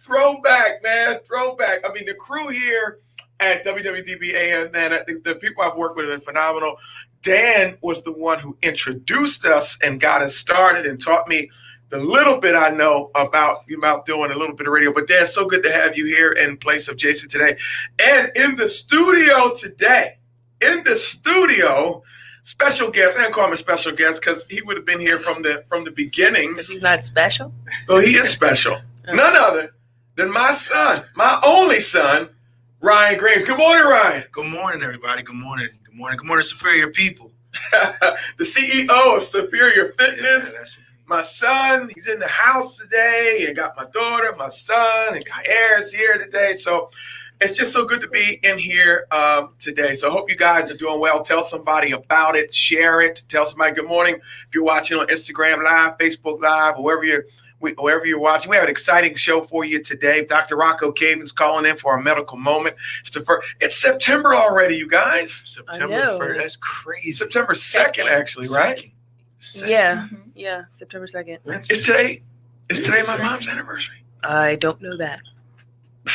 Throwback, man. Throwback. I mean, the crew here at WWDB man, I think the people I've worked with have been phenomenal. Dan was the one who introduced us and got us started and taught me the little bit I know about doing a little bit of radio. But Dan, so good to have you here in place of Jason today. And in the studio today, special guest. I didn't call him a special guest because he would have been here from the beginning. Because he's not special? Well, he is special. None other than my son, my only son, Ryan Graves. Good morning, Ryan. Good morning, everybody. Good morning. Good morning. Good morning, Superior People. The CEO of Superior Fitness. My son, he's in the house today. And got my daughter, my son, and Kair's here today. So it's just so good to be in here today. So I hope you guys are doing well. Tell somebody about it. Share it. Tell somebody good morning. If you're watching on Instagram Live, Facebook Live, wherever you're watching, we have an exciting show for you today. Dr. Rocco Caven's calling in for our medical moment. It's September already, you guys. September 1st. That's crazy. September 2nd, actually, right? Second. Yeah, September 2nd. Is today my mom's anniversary? I don't know that.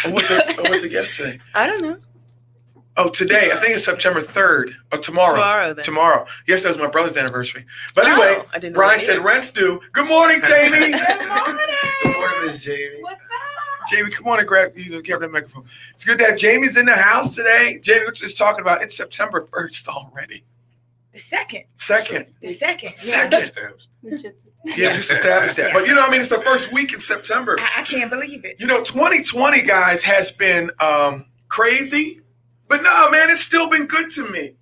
Or was it yesterday? I don't know. Oh, today. I think it's September 3rd. Or tomorrow. Tomorrow. Yesterday was my brother's anniversary. But anyway, I didn't know Ryan that said either. rent's due. Good morning, Jamie. Good morning. Good morning, Miss Jamie. What's up? Jamie, come on and grab that microphone. It's good to have Jamie's in the house today. Jamie, we're just talking about it's September 1st already. The second. The second. Yeah. Yeah, just established that. But it's the first week in September. I can't believe it. 2020, guys, has been crazy. But no, man, it's still been good to me.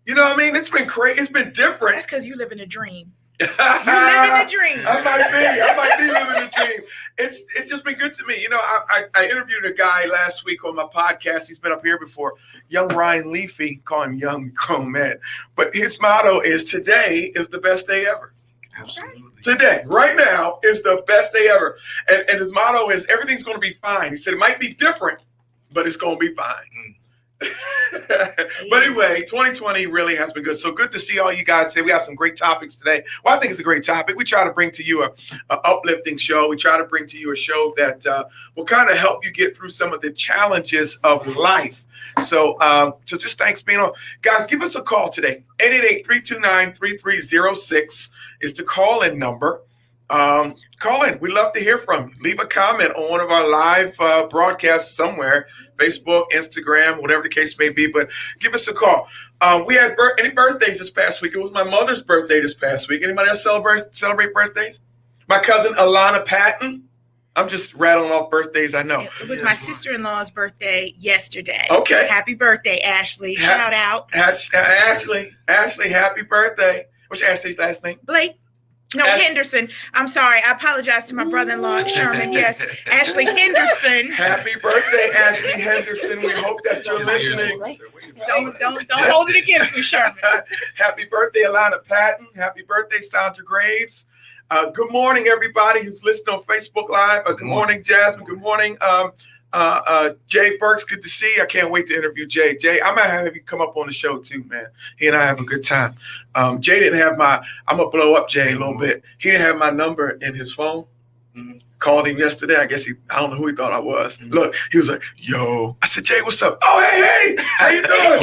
You know what I mean? It's been crazy. It's been different. That's because you live in a dream. You living a dream. I might be living a dream. It's just been good to me. I interviewed a guy last week on my podcast. He's been up here before. Young Ryan Leafy, call him young grown man. But his motto is today is the best day ever. Absolutely. Today, right now, is the best day ever. And his motto is everything's going to be fine. He said it might be different, but it's going to be fine. But anyway, 2020 really has been good. So good to see all you guys today. We have some great topics today. Well, I think it's a great topic. We try to bring to you a uplifting show. We try to bring to you a show that will kind of help you get through some of the challenges of life. So just thanks for being on. Guys, give us a call today. 888-329-3306 is the call-in number. Call in. We'd love to hear from you. Leave a comment on one of our live broadcasts somewhere, Facebook, Instagram, whatever the case may be, but give us a call. We had any birthdays this past week. It was my mother's birthday this past week. Anybody else celebrate birthdays? My cousin Alana Patton, I'm just rattling off birthdays I know. It was my sister-in-law's birthday yesterday. Okay. Happy birthday, Ashley. Shout out. Ashley, happy birthday. What's Ashley's last name? Blake. No, Henderson. I'm sorry. I apologize to my brother-in-law, Sherman. Yes, Ashley Henderson. Happy birthday, Ashley Henderson. We hope that you're listening. Don't hold it against me, Sherman. Happy birthday, Alana Patton. Happy birthday, Sandra Graves. Good morning, everybody who's listening on Facebook Live. Good morning, Jasmine. Good morning, Jay Burks. Good to see you. I can't wait to interview Jay. Jay, I might have you come up on the show too, man. He and I have a good time. Jay didn't have I'm going to blow up Jay a little bit. He didn't have my number in his phone. Called him yesterday. I guess I don't know who he thought I was. Look, he was like, yo. I said, Jay, what's up? Oh, hey, how you doing?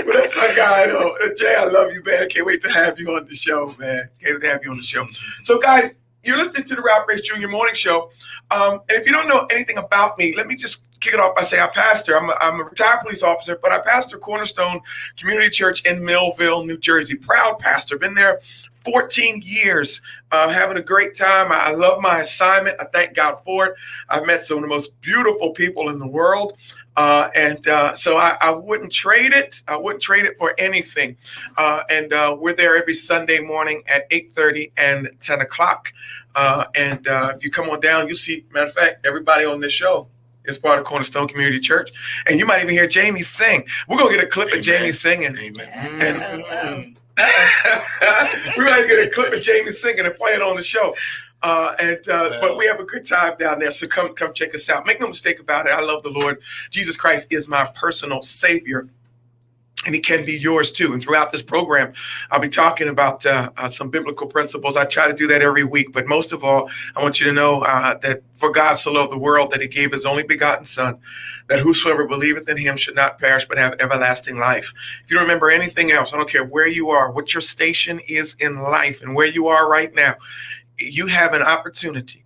Well, that's my guy, though. Jay, I love you, man. I can't wait to have you on the show, man. Can't wait to have you on the show. So, guys, you're listening to the Ralph Grace Jr. Morning Show. And if you don't know anything about me, let me just kick it off by saying I pastor. I'm a retired police officer, but I pastor Cornerstone Community Church in Millville, New Jersey. Proud pastor. Been there 14 years, having a great time. I love my assignment. I thank God for it. I've met some of the most beautiful people in the world. So I wouldn't trade it. I wouldn't trade it for anything. We're there every Sunday morning at 8:30 and 10 o'clock. If you come on down, you'll see, matter of fact, everybody on this show is part of Cornerstone Community Church. And you might even hear Jamie sing. We're going to get a clip of Jamie singing. Amen. We might get a clip of Jamie singing and play it on the show. But we have a good time down there. So come check us out. Make no mistake about it. I love the Lord. Jesus Christ is my personal Savior. And he can be yours too. And throughout this program, I'll be talking about some biblical principles. I try to do that every week. But most of all, I want you to know that for God so loved the world that he gave his only begotten son, that whosoever believeth in him should not perish but have everlasting life. If you don't remember anything else, I don't care where you are, what your station is in life and where you are right now, you have an opportunity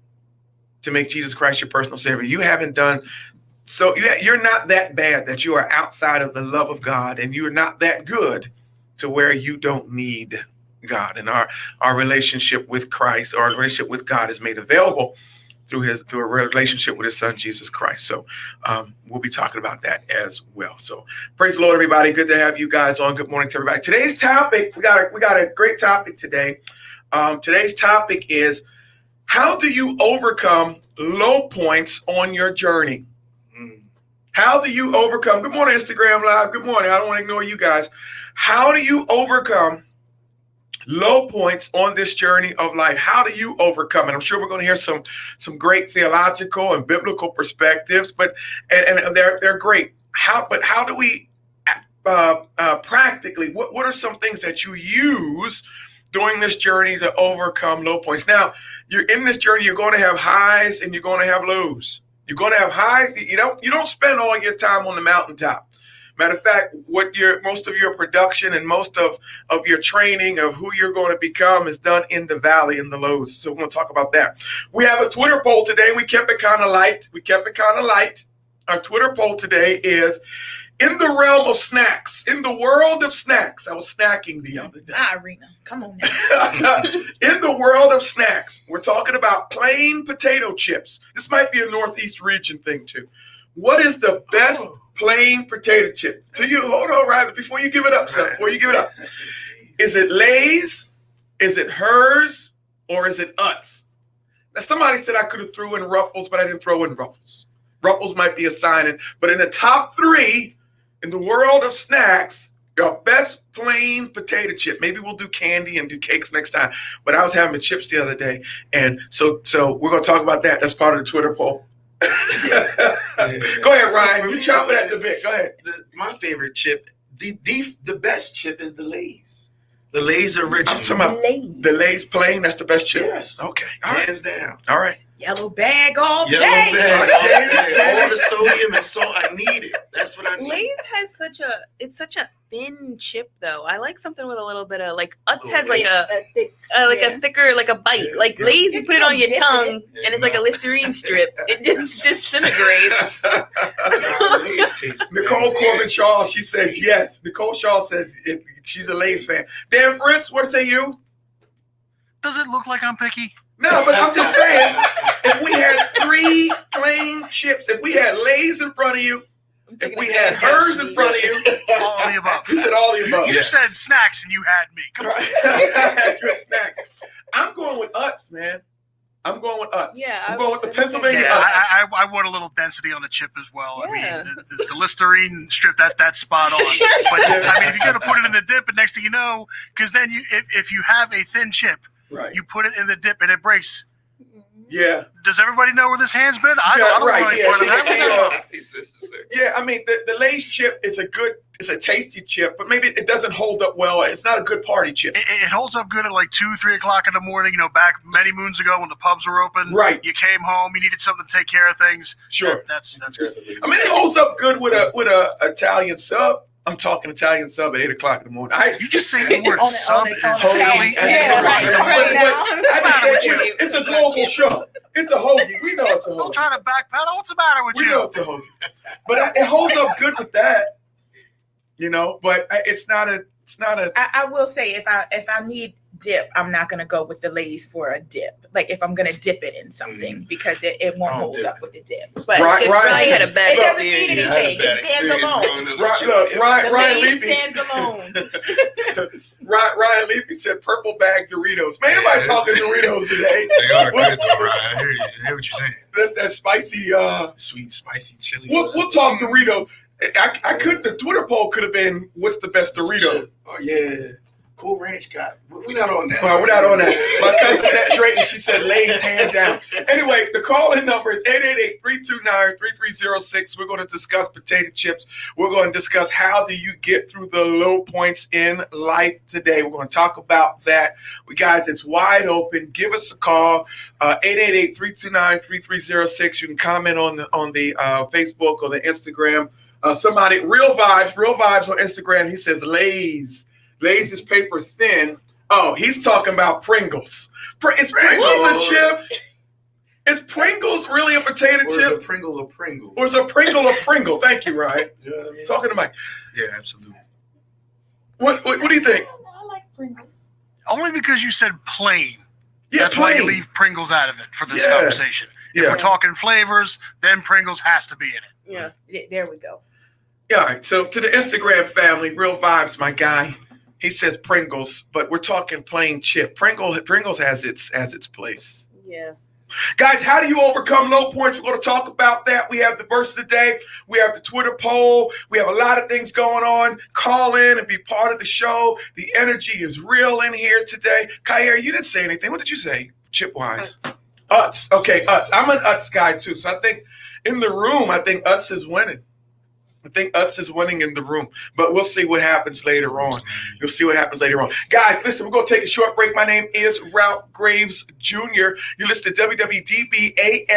to make Jesus Christ your personal Savior. You haven't done so. You're not that bad that you are outside of the love of God, and you're not that good to where you don't need God. And our relationship with Christ, or our relationship with God, is made available through a relationship with his son, Jesus Christ. So we'll be talking about that as well. So praise the Lord, everybody. Good to have you guys on. Good morning to everybody. Today's topic, we got a great topic today. Today's topic is, how do you overcome low points on your journey? How do you overcome? Good morning, Instagram Live. Good morning. I don't want to ignore you guys. How do you overcome low points on this journey of life? How do you overcome it? I'm sure we're going to hear some great theological and biblical perspectives, but they're great. How do we practically? What are some things that you use during this journey to overcome low points? Now, you're in this journey. You're going to have highs and you're going to have lows. You're going to have highs. You don't spend all your time on the mountaintop. Matter of fact, most of your production and most of your training of who you're going to become is done in the valley, in the lows. So we're going to talk about that. We have a Twitter poll today. We kept it kind of light. Our Twitter poll today is, in the realm of snacks, in the world of snacks. I was snacking the other day. Irina, come on now. In the world of snacks, we're talking about plain potato chips. This might be a Northeast region thing too. What is the best plain potato chip? Hold on, right before you give it up, son. Before you give it up, is it Lay's? Is it hers? Or is it Utz? Now, somebody said I could have threw in Ruffles, but I didn't throw in Ruffles. Ruffles might be a sign, but in the top 3 in the world of snacks, your best plain potato chip. Maybe we'll do candy and do cakes next time. But I was having chips the other day, and so we're going to talk about that. That's part of the Twitter poll. Go ahead, Ryan. You chop it at the bit. Go ahead. My favorite chip, the best chip, is the Lay's. The Lay's original. I'm talking about the Lay's plain. That's the best chip. Yes. Okay. All right. Hands down. All right. Yellow bag all day. All the sodium and salt I need it. That's what I need. Lay's has such a thin chip though. I like something with a little bit of Utz has like a thicker, like a bite. Like Lay's, you put it on your tongue and it's like a Listerine strip. It just disintegrates. Nicole Corbin Shaw, she says yes. Nicole Shaw says she's a Lay's fan. Dan Fritz, what say you? Does it look like I'm picky? No, but I'm just saying, if we had 3 plain chips, if we had Lay's in front of you, if we had hers in front of you, All of the above. you said all the above. You said snacks and you had me. Come on. Good snacks. I'm going with Utz, man. I'm going with Utz. Yeah, I'm going with the Pennsylvania Yeah, Utz. I want a little density on the chip as well. Yeah. I mean, the Listerine strip, that's spot on. But I mean, if you're gonna put it in the dip, and next thing you know, because then if you have a thin chip, Right. you put it in the dip and it breaks. Yeah. Does everybody know where this hand's been? I don't know any part of that. Yeah, I mean the Lay's chip is it's a tasty chip, but maybe it doesn't hold up well. It's not a good party chip. It holds up good at like 2-3 o'clock in the morning. You know, back many moons ago when the pubs were open. Right. You came home, you needed something to take care of things. Sure. That's good. I mean, it holds up good with a Italian sub. I'm talking Italian sub at 8 o'clock in the morning. You just say the word On it, sub on it, and on it. Philly. Yeah, right now. What's the matter with you? It's a global show. It's a hoagie. We know it's a Don't hoagie. try to backpedal. What's the matter with We you? know it's a hoagie. But it holds up good with that, you know. But it's not a. I will say if I need dip, I'm not gonna go with the Lay's for a dip. Like if I'm gonna dip it in something because it won't I'll hold dip up it. with the dip. But Right, just right. Ryan had a bad it doesn't experience. mean Yeah, I had a anything. bad It stands experience alone. growing up with Right, chip. look, The Ryan Lay's Leafy. stands alone. Ryan Leafy said purple bag Doritos. Man, nobody talking Doritos today. They are good though, Ryan. I hear what you're saying. That's that spicy. Sweet, spicy chili. We'll talk Doritos. I could. The Twitter poll could have been, "What's the best Dorito?" Oh yeah, Cool Ranch got. We're not on that. Well, we're not on that. My cousin Nat Drayton, she said, "Lay's hand down." Anyway, the call-in number is 888-329-3306. We're going to discuss potato chips. We're going to discuss how do you get through the low points in life today. We're going to talk about that. Guys, it's wide open. Give us a call, 888-329-3306. You can comment on the Facebook or the Instagram. Somebody, Real Vibes on Instagram. He says, Lay's is paper thin. Oh, he's talking about Pringles. Is Pringles a chip? Is Pringles really a potato Or is chip? a Pringle a Pringle? Or is a Pringle a Pringle? Thank you, Ryan. You know what I mean? Talking to Mike. Yeah, absolutely. What do you think? I like Pringles. Only because you said plain. Yeah, That's why you plain. leave Pringles out of it for this Yeah. conversation. If Yeah. we're talking flavors, then Pringles has to be in it. Yeah. There we go. Yeah, all right. So to the Instagram family, Real Vibes, my guy, he says Pringles, but we're talking plain chip. Pringles has its place. Yeah. Guys, how do you overcome low points? We're going to talk about that. We have the verse of the day. We have the Twitter poll. We have a lot of things going on. Call in and be part of the show. The energy is real in here today. Kyer, you didn't say anything. What did you say, chip-wise? Utz. Okay, Utz. I'm an Utz guy, too. So I think in the room, I think Utz is winning. I think Utz is winning in the room, but we'll see what happens later on. You'll see what happens later on. Guys, listen, we're going to take a short break. My name is Ralph Graves Jr. You listen to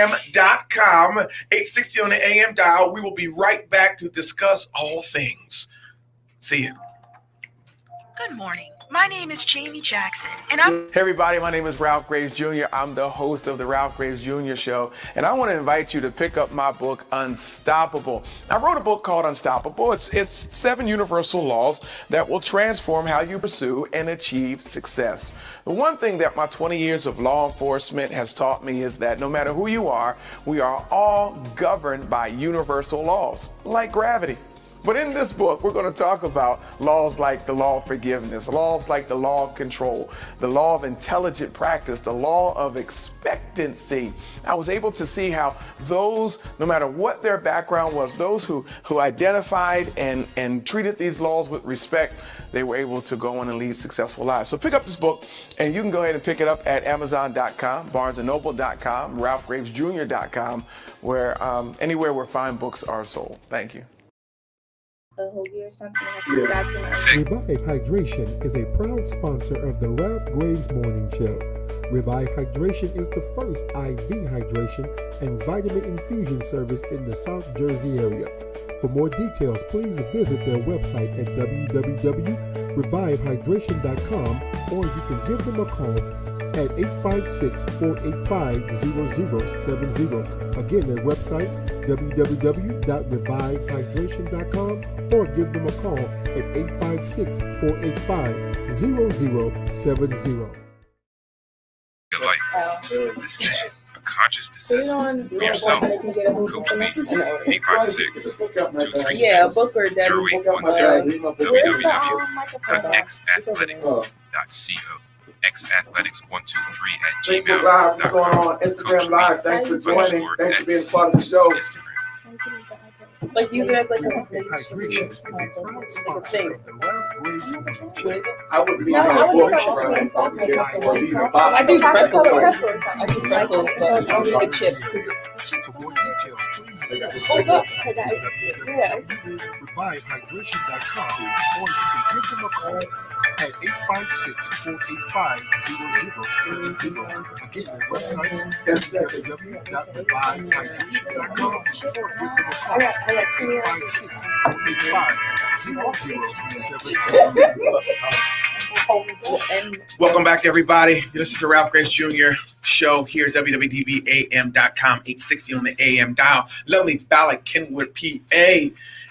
WWDBAM.com, 860 on the AM dial. We will be right back to discuss all things. See you. Good morning. My name is Jamie Jackson, and I'm... Hey everybody, my name is Ralph Graves Jr. I'm the host of the Ralph Graves Jr. Show, and I want to invite you to pick up my book, Unstoppable. I wrote a book called Unstoppable. It's 7 universal laws that will transform how you pursue and achieve success. The one thing that my 20 years of law enforcement has taught me is that no matter who you are, we are all governed by universal laws, like gravity. But in this book, we're going to talk about laws like the law of forgiveness, laws like the law of control, the law of intelligent practice, the law of expectancy. I was able to see how those, no matter what their background was, those who identified and treated these laws with respect, they were able to go on and lead successful lives. So pick up this book, and you can go ahead and pick it up at Amazon.com, BarnesandNoble.com, RalphGravesJr.com, where anywhere where fine books are sold. Thank you. A hoagie or something. Revive Hydration is a proud sponsor of the Ralph Graves Morning Show. Revive Hydration is the first IV hydration and vitamin infusion service in the South Jersey area. For more details, please visit their website at www.revivehydration.com, or you can give them a call at 856-485-0070. Again, their website, www.revivehydration.com, or give them a call at 856-485-0070. This is a decision, a conscious decision for yourself. Coach Leads, 856-236-0812, www.xathletics.co, xathletics123@gmail.com. Going on Instagram Live. Thanks for joining. Thanks for being part of the show. Like use it as like Hydration is a proud sponsor of the Ralph Graves Morning Show. I would be No, I would I do pretzels. I do pretzels, but For the chip. more details, please visit Hold up. revivehydration.com or you can give them a call at 856-485-0070. Again, their website www.revivehydration.com or give them a call at 856-485-0070. Welcome back, everybody. This is the Ralph Graves Jr. show here at www.am.com, 860 on the AM dial. Lovely Valley, Kenwood, PA.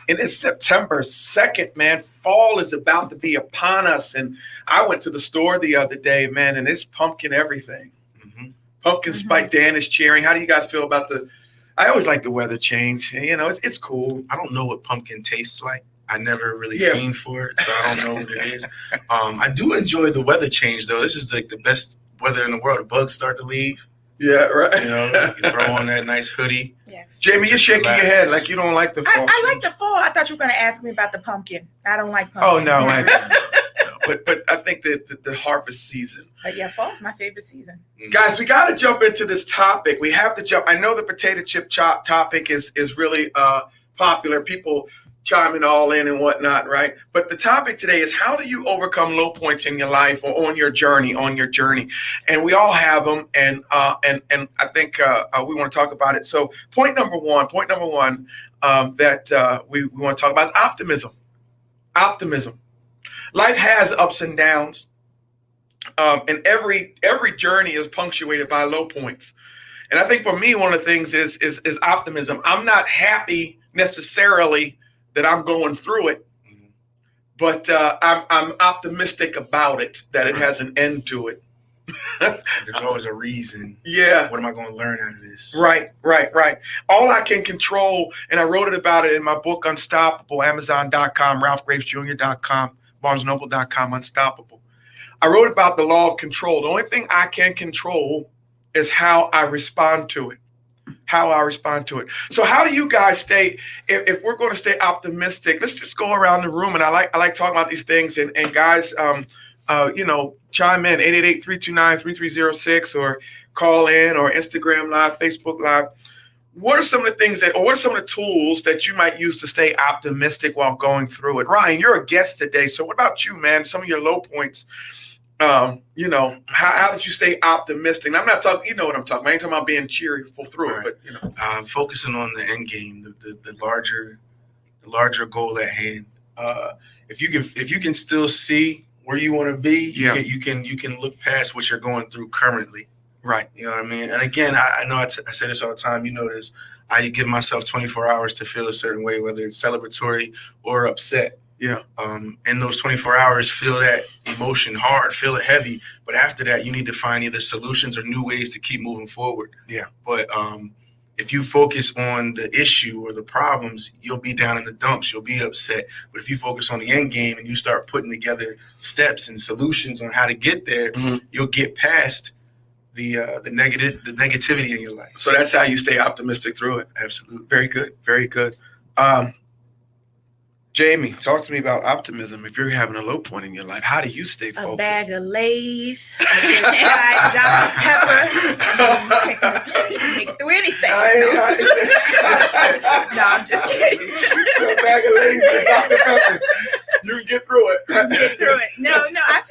And it's September 2nd, man. Fall is about to be upon us. And I went to the store the other day, man, and it's pumpkin everything. Pumpkin spice. Dan is cheering. How do you guys feel about I always like the weather change. You know, it's cool. I don't know what pumpkin tastes like. I never really fiend for it, so I don't know what it is. I do enjoy the weather change, though. This is like the best weather in the world. The bugs start to leave. Yeah, right. You know, you throw on that nice hoodie. Yes. Jamie, you're shaking your head like you don't like the fall. I like the fall. I thought you were going to ask me about the pumpkin. I don't like pumpkin. Oh, no. But I think that the harvest season. But yeah, fall's my favorite season. Guys, we got to jump into this topic. We have to jump. I know the potato chip chop topic is really popular. People chiming all in and whatnot, right? But the topic today is how do you overcome low points in your life or on your journey? And we all have them. And I think we want to talk about it. So point number one that we want to talk about is optimism. Optimism. Life has ups and downs. And every journey is punctuated by low points. And I think for me, one of the things is optimism. I'm not happy necessarily that I'm going through it, but I'm optimistic about it, that it has an end to it. There's always a reason. Yeah. What am I going to learn out of this? Right. All I can control, and I wrote about it in my book, Unstoppable, Amazon.com, RalphGravesJr.com, BarnesNoble.com, Unstoppable. I wrote about the law of control. The only thing I can control is how I respond to it. So how do you guys stay, if we're going to stay optimistic, let's just go around the room. And I like talking about these things and guys, chime in 888-329-3306 or call in or Instagram Live, Facebook Live. What are some of the things what are some of the tools that you might use to stay optimistic while going through it? Ryan, you're a guest today. So what about you, man? Some of your low points. How did you stay optimistic? And I'm not talking, you know what I'm talking about. I ain't talking about being cheerful through it, but focusing on the end game, the larger goal at hand. If you can still see where you want to be, you can look past what you're going through currently. Right. You know what I mean? And again, I know I say this all the time. You know this. I give myself 24 hours to feel a certain way, whether it's celebratory or upset. Yeah. In those 24 hours, feel that emotion hard, feel it heavy. But after that, you need to find either solutions or new ways to keep moving forward. Yeah. But if you focus on the issue or the problems, you'll be down in the dumps. You'll be upset. But if you focus on the end game and you start putting together steps and solutions on how to get there, you'll get past the negativity in your life. So that's how you stay optimistic through it. Absolutely. Very good. Very good. Jamie, talk to me about optimism. If you're having a low point in your life, how do you stay focused? A bag of Lay's, fried Dr. Pepper. Make through anything. No, I'm just kidding. A bag of Lay's and Dr. Pepper. You can get through it. No, I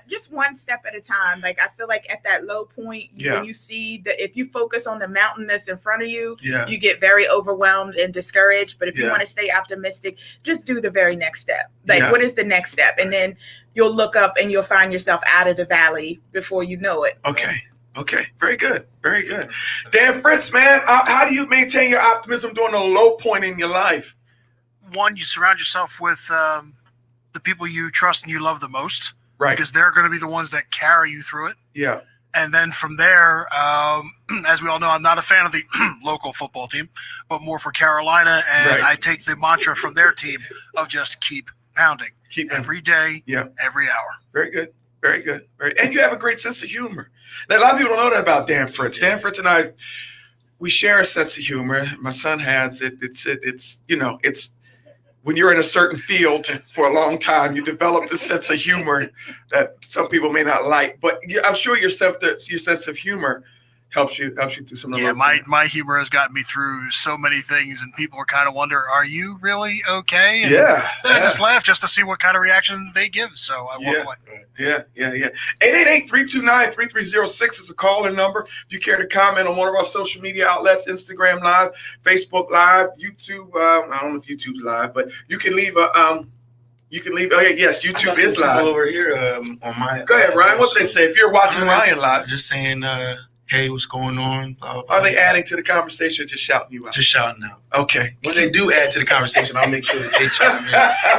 just one step at a time. Like I feel like at that low point, when you see that if you focus on the mountain that's in front of you, you get very overwhelmed and discouraged. But if you want to stay optimistic, just do the very next step. Like what is the next step? And then you'll look up and you'll find yourself out of the valley before you know it. Okay. Very good. Dan Fritz, man, how do you maintain your optimism during a low point in your life? One, you surround yourself with the people you trust and you love the most. Right. Because they're going to be the ones that carry you through it. Yeah. And then from there, as we all know, I'm not a fan of the local football team, but more for Carolina. And I take the mantra from their team of just keep pounding. Every day, every hour. Very good. Very good. And you have a great sense of humor. Now, a lot of people don't know that about Dan Fritz. Dan Fritz and I, we share a sense of humor. My son has it. It's when you're in a certain field for a long time, you develop this sense of humor that some people may not like. But I'm sure your sense of humor helps you through some of those. My humor has gotten me through so many things, and people are kind of wonder, are you really okay? And I just laugh just to see what kind of reaction they give. So I won't play. 888-329-3306 is a call-in number. If you care to comment on one of our social media outlets, Instagram Live, Facebook Live, YouTube. I don't know if YouTube's live, but you can leave a yes, YouTube is live. Over here on my. Go ahead, Ryan. What do they say? If you're watching Ryan live, just saying, hey, what's going on? Blah, blah, blah. Are they adding to the conversation or just shouting you out? Just shouting out. Okay. When they do add to the conversation, I'll make sure that they chime in.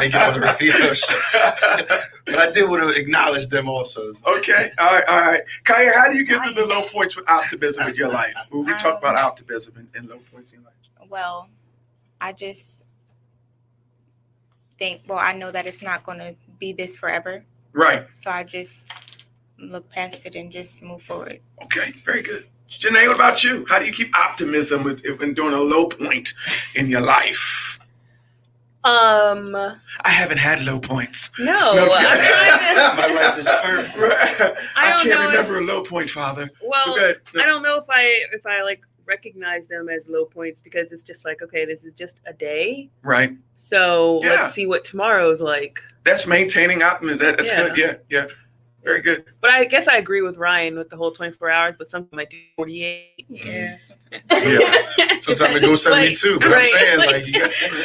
They get on the radio show. But I did want to acknowledge them also. Okay. All right. Kaya, how do you get through the low points with optimism in your life? We talk about optimism and low points in your life. Well, I just think, I know that it's not going to be this forever. Right. So I just look past it and just move forward. Okay, very good. Janae, what about you? How do you keep optimism when during a low point in your life? I haven't had low points. No, my life is perfect. I can't remember a low point, Father. Well, I don't know if I like recognize them as low points because it's just like, okay, this is just a day. Right. So let's see what tomorrow's like. That's maintaining optimism. That's good. Yeah. Very good. But I guess I agree with Ryan with the whole 24 hours, but sometimes I do 48. Yeah. Sometimes it goes 72. But I'm saying,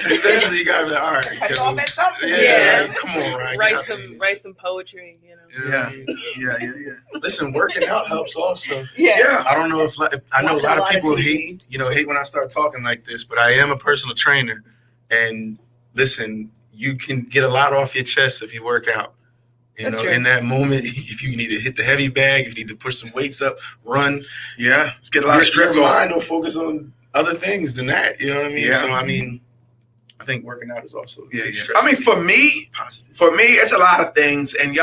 eventually you got to be like, all right. Cut off at something. Come on, Ryan. Write some poetry, Yeah. Listen, working out helps also. Yeah. I don't know if I know a lot of people hate when I start talking like this, but I am a personal trainer. And listen, you can get a lot off your chest if you work out. In that moment, if you need to hit the heavy bag, if you need to push some weights up, run. Yeah, let's get a lot of stress your off. mind will focus on other things than that. You know what I mean? Yeah. So, I think working out is also stress. I mean, for me, it's a lot of things. And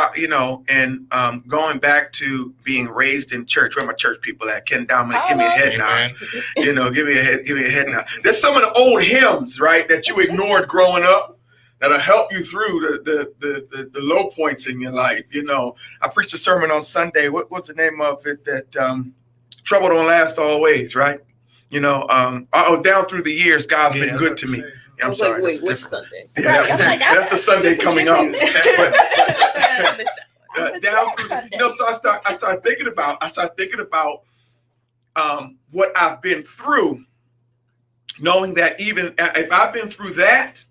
going back to being raised in church, where my church people at? Ken Dominic, give me a head nod. Give me a head nod. There's some of the old hymns, right, that you ignored growing up, that'll help you through the low points in your life. I preached a sermon on Sunday. What's the name of it? That trouble don't last always, right? Down through the years, God's been good to me. Yeah, I'm sorry. Wait, which Sunday? Yeah, that's a Sunday coming up. Down through, so I started thinking about what I've been through, knowing that even if I've been through that,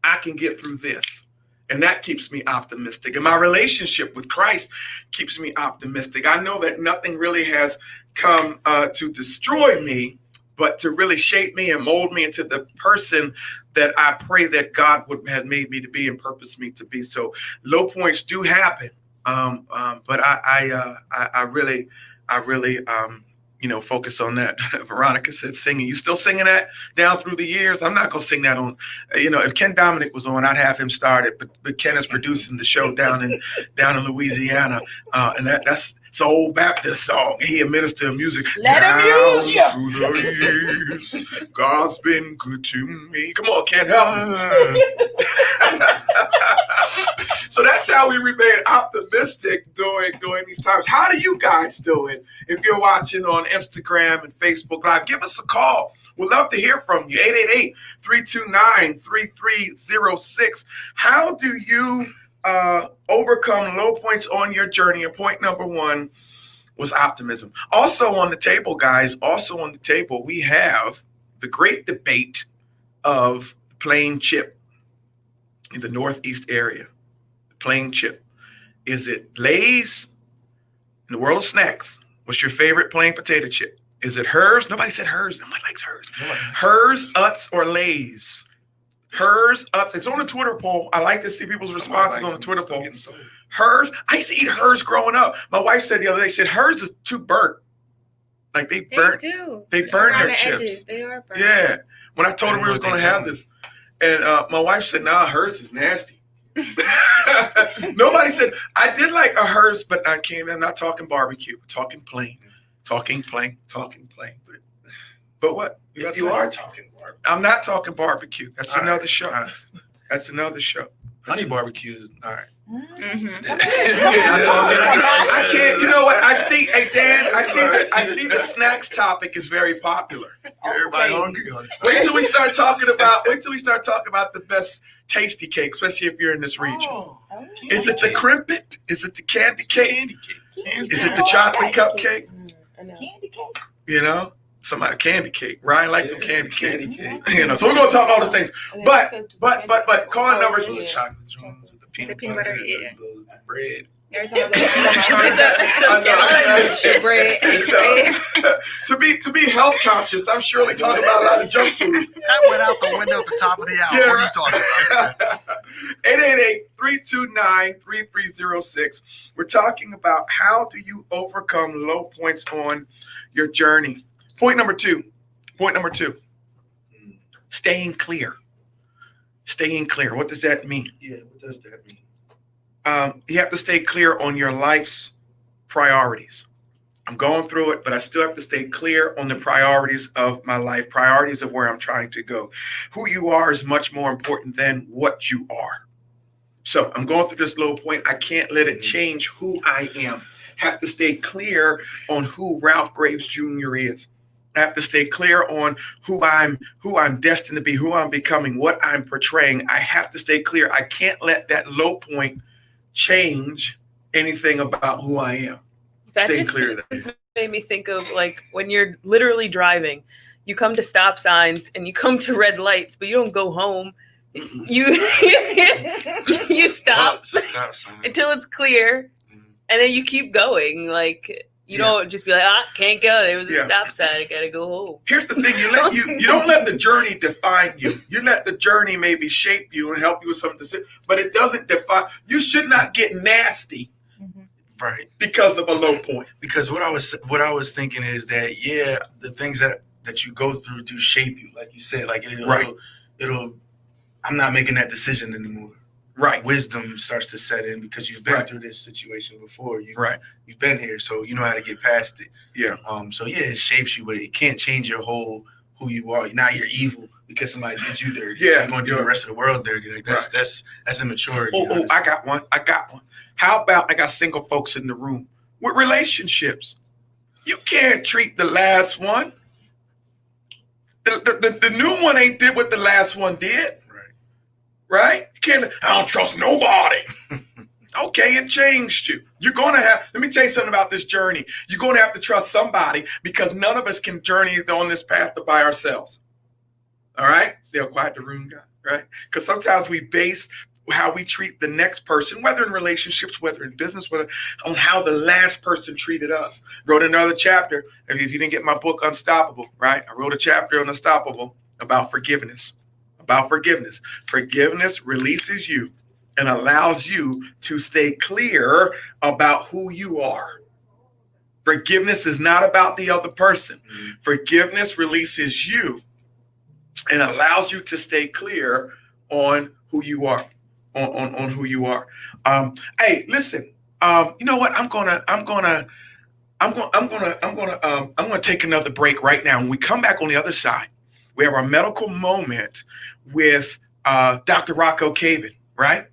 I can get through this. And that keeps me optimistic. And my relationship with Christ keeps me optimistic. I know that nothing really has come to destroy me, but to really shape me and mold me into the person that I pray that God would have made me to be and purposed me to be. So low points do happen. But I really focus on that. Veronica said singing. You still singing that down through the years? I'm not going to sing that on, if Ken Dominic was on, I'd have him start it. But Ken is producing the show down in Louisiana. And it's an old Baptist song. He a minister of music. Let him use you. Through the years, God's been good to me. Come on, Ken, help me. So that's how we remain optimistic during these times. How do you guys do it? If you're watching on Instagram and Facebook Live, give us a call. We'd love to hear from you. 888-329-3306. How do you overcome low points on your journey? And point number one was optimism. Also on the table, guys, we have the great debate of plain chip in the Northeast area. Plain chip. Is it Lay's? In the world of snacks, what's your favorite plain potato chip? Is it Hers? Nobody said Hers. Nobody likes Hers. Hers, Utz, or Lay's? Hers, Utz. It's on the Twitter poll. I like to see people's responses on the Twitter poll. Hers, I used to eat hers growing up. My wife said the other day, she said hers is too burnt. Like they burn their chips. They are burnt. Yeah. When I told her we were going to have this, and my wife said, "Nah, hers is nasty." Nobody said I did like a hers, but I came. I'm not talking barbecue. We're talking plain. But what? You are talking barbecue. I'm not talking barbecue. That's another show. That's another show. Honey barbecue is all right. Mm-hmm. I can't. You know what? I see. Hey Dan, I see the snacks topic is very popular. Everybody hungry all the time. Wait till we start talking about the best tasty cake, especially if you're in this region. Is it the crimpet? Is it the candy cake? Is it the chocolate cupcake? Candy cake. You know, somebody candy cake. Ryan likes them candy cake. You know, so we're gonna talk all those things. But call numbers. The chocolate jones with the peanut butter, the bread. There's all those to be health conscious, I'm surely talking about a lot of junk food. That went out the window at the top of the hour. Yeah, what are you talking about? 888-329-3306. We're talking about how do you overcome low points on your journey. Point number two. Staying clear. What does that mean? Yeah, what does that mean? You have to stay clear on your life's priorities. I'm going through it, but I still have to stay clear on the priorities of my life, priorities of where I'm trying to go. Who you are is much more important than what you are. So I'm going through this low point. I can't let it change who I am. Have to stay clear on who Ralph Graves Jr. is. I have to stay clear on who I'm destined to be, who I'm becoming, what I'm portraying. I have to stay clear. I can't let that low point change anything about who I am. That Stay just clear of that. made me think of like when you're literally driving, you come to stop signs and you come to red lights, but you don't go home. You stop until it's clear, and then you keep going. Like you don't just be like, can't go. There was a stop sign. I gotta go home. Here's the thing: you don't let the journey define you. You let the journey maybe shape you and help you with something, but it doesn't define. You should not get nasty, right? Because of a low point. Because what I was thinking is that the things that you go through do shape you, like you said. Like it'll. I'm not making that decision anymore. Right. Wisdom starts to set in because you've been through this situation before. You've been here, so you know how to get past it. Yeah. It shapes you, but it can't change your whole who you are. Now you're evil because somebody did you dirty. Yeah. So you're going to do the rest of the world dirty. Like that's immaturity. I got one. How about I got single folks in the room with relationships? You can't treat the last one. The new one ain't did what the last one did. Right? You can't, I don't trust nobody. Okay, it changed you. You're going to have, let me tell you something about this journey. You're going to have to trust somebody because none of us can journey on this path by ourselves. All right? See how quiet the room got, right? Because sometimes we base how we treat the next person, whether in relationships, whether in business, whether on how the last person treated us. Wrote another chapter. If you didn't get my book, Unstoppable, right? I wrote a chapter on Unstoppable about forgiveness. Forgiveness releases you and allows you to stay clear about who you are. Forgiveness is not about the other person. Forgiveness releases you and allows you to stay clear on who you are. On who you are. Hey, listen. You know what? I'm gonna take another break right now. When we come back on the other side, we have our medical moment with Dr. Rocco Caven, right?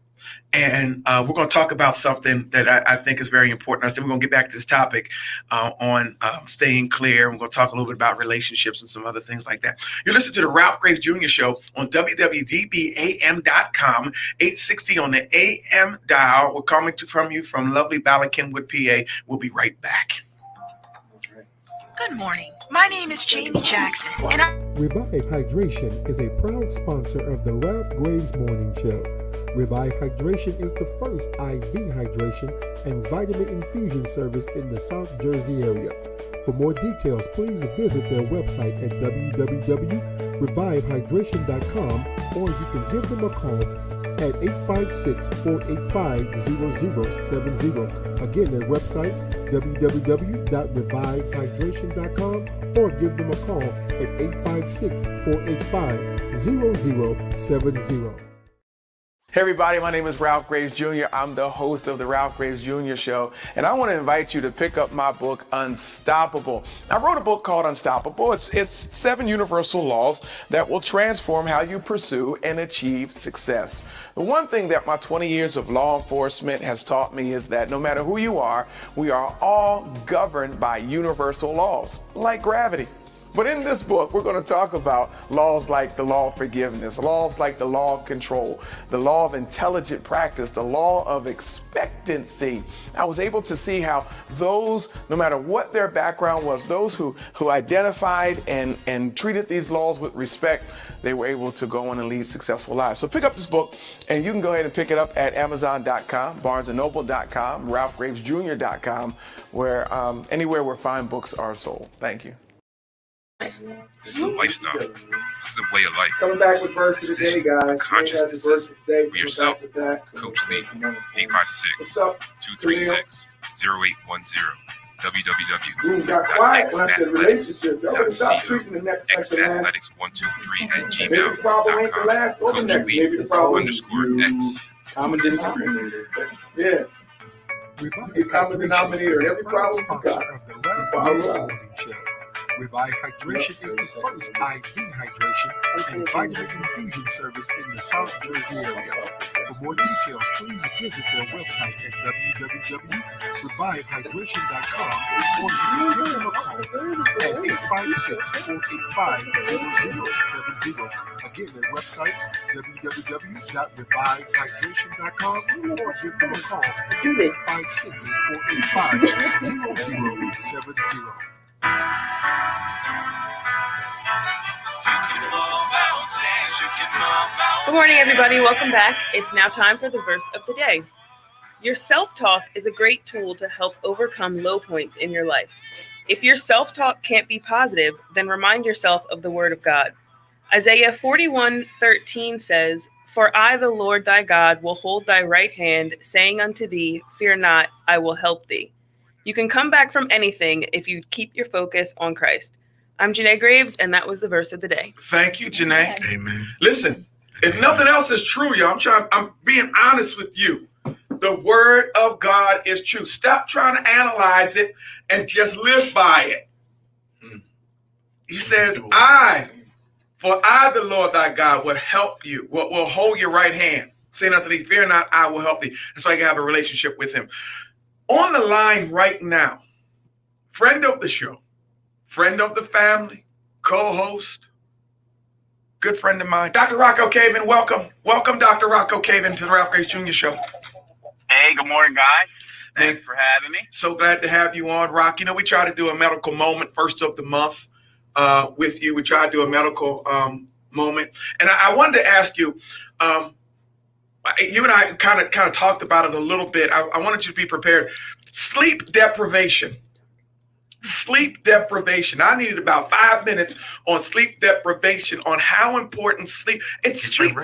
And we're going to talk about something that I think is very important. I said we're going to get back to this topic on staying clear. We're going to talk a little bit about relationships and some other things like that. You listen to the Ralph Graves Jr. Show on WWDBAM.com, 860 on the AM dial. We're coming from you from lovely Bala Kenwood, PA. We'll be right back. Good morning. My name is Jamie Jackson, and Revive Hydration is a proud sponsor of the Ralph Graves Morning Show. Revive Hydration is the first IV hydration and vitamin infusion service in the South Jersey area. For more details, please visit their website at www.ralphgraves.com. revivehydration.com, or you can give them a call at 856-485-0070. Again, their website, www.revivehydration.com, or give them a call at 856-485-0070. Hey everybody, my name is Ralph Graves Jr. I'm the host of the Ralph Graves Jr. Show, and I want to invite you to pick up my book, Unstoppable. I wrote a book called Unstoppable. It's 7 universal laws that will transform how you pursue and achieve success. The one thing that my 20 years of law enforcement has taught me is that no matter who you are, we are all governed by universal laws, like gravity. But in this book, we're going to talk about laws like the law of forgiveness, laws like the law of control, the law of intelligent practice, the law of expectancy. I was able to see how those, no matter what their background was, those who identified and treated these laws with respect, they were able to go on and lead successful lives. So pick up this book, and you can go ahead and pick it up at Amazon.com, BarnesandNoble.com, RalphGravesJr.com, where anywhere where fine books are sold. Thank you. This is a lifestyle. This is a way of life. Coming back with verse of the day, guys. A conscious decision for yourself. Coach Lee, 856-236-0810. www.xathletics123@gmail.com. Coach Lee _X on Instagram. Yeah. The common denominator, every problem sponsor of the Ralph Graves Morning Show. Revive Hydration is the first IV hydration and vitamin infusion service in the South Jersey area. For more details, please visit their website at www.revivehydration.com, or give them a call at 856-485-0070. Again, their website, www.revivehydration.com, or give them a call at 856-485-0070. Good morning, everybody. Welcome back. It's now time for the verse of the day. Your self-talk is a great tool to help overcome low points in your life. If your self-talk can't be positive, then remind yourself of the word of God. Isaiah 41:13 says, "For I, the Lord thy God, will hold thy right hand, saying unto thee, Fear not, I will help thee." You can come back from anything if you keep your focus on Christ. I'm Janae Graves, and that was the verse of the day. Thank you, Janae. Amen. Listen, if nothing else is true, y'all, I'm being honest with you. The word of God is true. Stop trying to analyze it and just live by it. He says, For I, the Lord thy God, will help you, will hold your right hand, saying unto thee, Fear not, I will help thee. That's why you have a relationship with him. On the line right now, friend of the show, friend of the family, co-host, good friend of mine, Dr. Rocco Caven. Welcome. Welcome, Dr. Rocco Caven, to the Ralph Graves Jr. Show. Hey, good morning, guys. Thanks for having me. So glad to have you on, Rock. You know, we try to do a medical moment first of the month with you. We try to do a medical moment. And I wanted to ask you, you and I kind of talked about it a little bit. I wanted you to be prepared. Sleep deprivation. Sleep deprivation. I needed about 5 minutes on sleep deprivation, on how important sleep. And sleep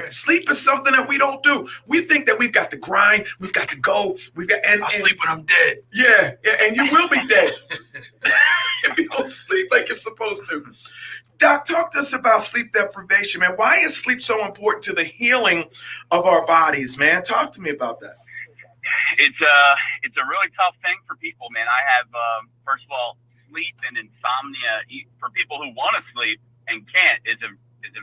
is something that we don't do. We think that we've got to grind, we've got to go, I'll sleep when I'm dead. Yeah, and you will be dead if you don't sleep like you're supposed to. Doc, talk to us about sleep deprivation, man. Why is sleep so important to the healing of our bodies, man? Talk to me about that. It's a really tough thing for people, man. I have, first of all, sleep and insomnia for people who want to sleep and can't is a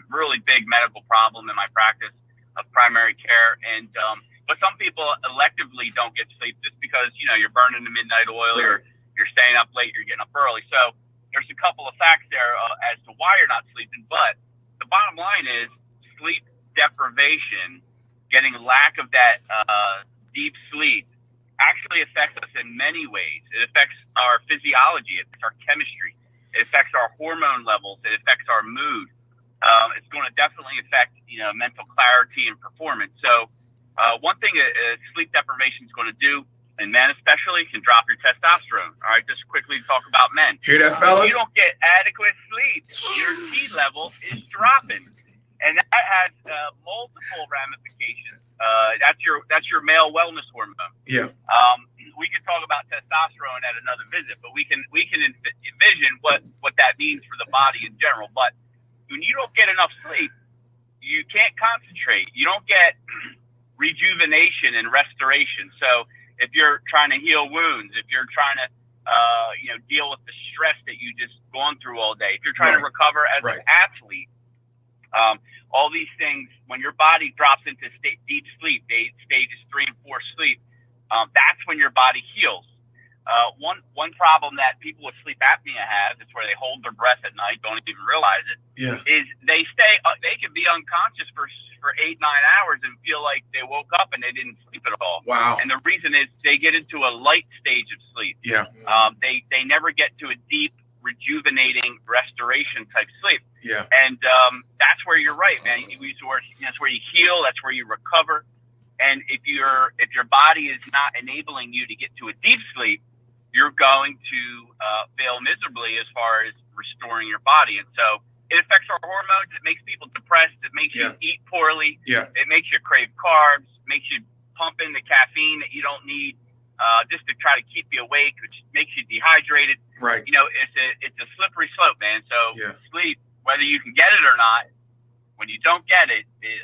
really big medical problem in my practice of primary care. And but some people electively don't get sleep just because, you know, you're burning the midnight oil, or you're staying up late, you're getting up early. So there's a couple of facts there as to why you're not sleeping. But the bottom line is sleep deprivation, getting lack of that deep sleep, actually affects us in many ways. It affects our physiology, it affects our chemistry, it affects our hormone levels, it affects our mood. It's going to definitely affect, you know, mental clarity and performance. So one thing sleep deprivation is going to do and men especially, can drop your testosterone. All right, just quickly talk about men. Hear that, fellas? If you don't get adequate sleep, your T level is dropping, and that has multiple ramifications. That's your male wellness hormone. Yeah. We can talk about testosterone at another visit, but we can envision what that means for the body in general. But when you don't get enough sleep, you can't concentrate. You don't get rejuvenation and restoration. So if you're trying to heal wounds, if you're trying to deal with the stress that you just gone through all day, if you're trying to recover as an athlete, all these things, when your body drops into deep sleep, stages 3 and 4 sleep, that's when your body heals. One problem that people with sleep apnea have, it's where they hold their breath at night, don't even realize it, is they can be unconscious for 8-9 hours and feel like they woke up and they didn't sleep at all. Wow. And the reason is they get into a light stage of sleep. Yeah. They never get to a deep, rejuvenating restoration type sleep. Yeah. And that's where you're right, man. That's where you heal. That's where you recover. And if your body is not enabling you to get to a deep sleep, you're going to fail miserably as far as restoring your body. And so it affects our hormones. It makes people depressed. It makes you eat poorly. Yeah. It makes you crave carbs. Makes you pump in the caffeine that you don't need just to try to keep you awake, which makes you dehydrated. Right. It's a slippery slope, man. So sleep, whether you can get it or not, when you don't get it, it